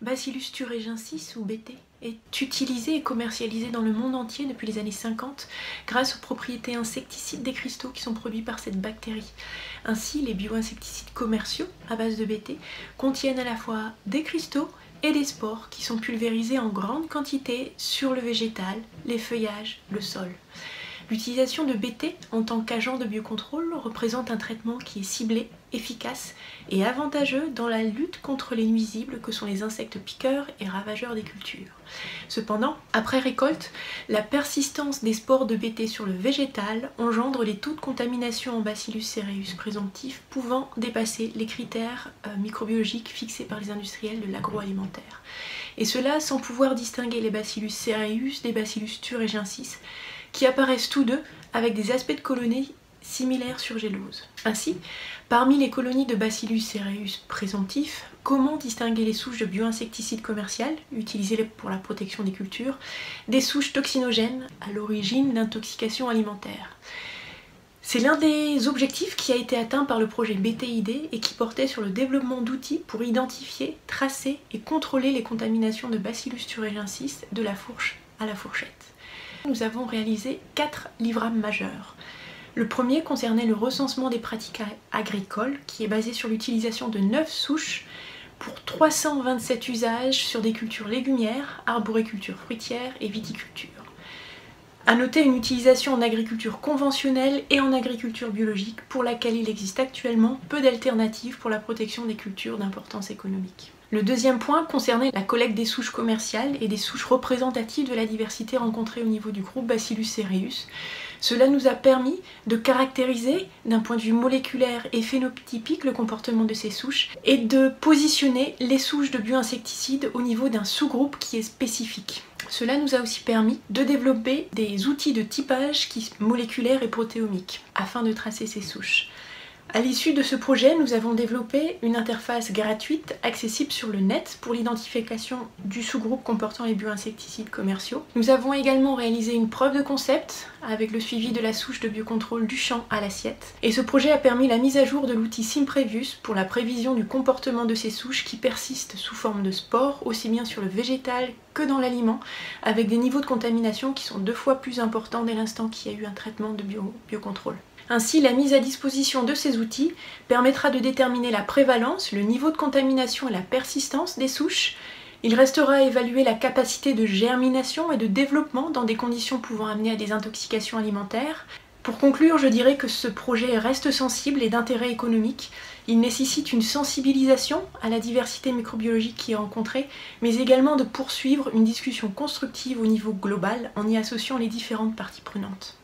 Bacillus thuringiensis ou BT est utilisé et commercialisé dans le monde entier depuis les années 50 grâce aux propriétés insecticides des cristaux qui sont produits par cette bactérie. Ainsi, les bioinsecticides commerciaux à base de BT contiennent à la fois des cristaux et des spores qui sont pulvérisés en grande quantité sur le végétal, les feuillages, le sol. L'utilisation de BT en tant qu'agent de biocontrôle représente un traitement qui est ciblé, efficace et avantageux dans la lutte contre les nuisibles que sont les insectes piqueurs et ravageurs des cultures. Cependant, après récolte, la persistance des spores de BT sur le végétal engendre les taux de contamination en Bacillus cereus présomptif pouvant dépasser les critères microbiologiques fixés par les industriels de l'agroalimentaire. Et cela sans pouvoir distinguer les Bacillus cereus des Bacillus thuringiensis, qui apparaissent tous deux avec des aspects de colonies similaires sur gélose. Ainsi, parmi les colonies de Bacillus cereus présomptif, comment distinguer les souches de bioinsecticides commerciales, utilisées pour la protection des cultures, des souches toxinogènes à l'origine d'intoxication alimentaire? C'est l'un des objectifs qui a été atteint par le projet BTID et qui portait sur le développement d'outils pour identifier, tracer et contrôler les contaminations de Bacillus thuringiensis de la fourche à la fourchette. Nous avons réalisé 4 livrables majeurs. Le premier concernait le recensement des pratiques agricoles, qui est basé sur l'utilisation de 9 souches pour 327 usages sur des cultures légumières, arboriculture fruitière et viticulture. A noter une utilisation en agriculture conventionnelle et en agriculture biologique pour laquelle il existe actuellement peu d'alternatives pour la protection des cultures d'importance économique. Le deuxième point concernait la collecte des souches commerciales et des souches représentatives de la diversité rencontrée au niveau du groupe Bacillus cereus. Cela nous a permis de caractériser d'un point de vue moléculaire et phénotypique le comportement de ces souches et de positionner les souches de bioinsecticides au niveau d'un sous-groupe qui est spécifique. Cela nous a aussi permis de développer des outils de typage moléculaire et protéomique afin de tracer ces souches. À l'issue de ce projet, nous avons développé une interface gratuite accessible sur le net pour l'identification du sous-groupe comportant les bioinsecticides commerciaux. Nous avons également réalisé une preuve de concept avec le suivi de la souche de biocontrôle du champ à l'assiette. Et ce projet a permis la mise à jour de l'outil SimPrevious pour la prévision du comportement de ces souches qui persistent sous forme de spores, aussi bien sur le végétal que dans l'aliment, avec des niveaux de contamination qui sont 2 fois plus importants dès l'instant qu'il y a eu un traitement de biocontrôle. Ainsi, la mise à disposition de ces outils permettra de déterminer la prévalence, le niveau de contamination et la persistance des souches. Il restera à évaluer la capacité de germination et de développement dans des conditions pouvant amener à des intoxications alimentaires. Pour conclure, je dirais que ce projet reste sensible et d'intérêt économique. Il nécessite une sensibilisation à la diversité microbiologique qui est rencontrée, mais également de poursuivre une discussion constructive au niveau global en y associant les différentes parties prenantes.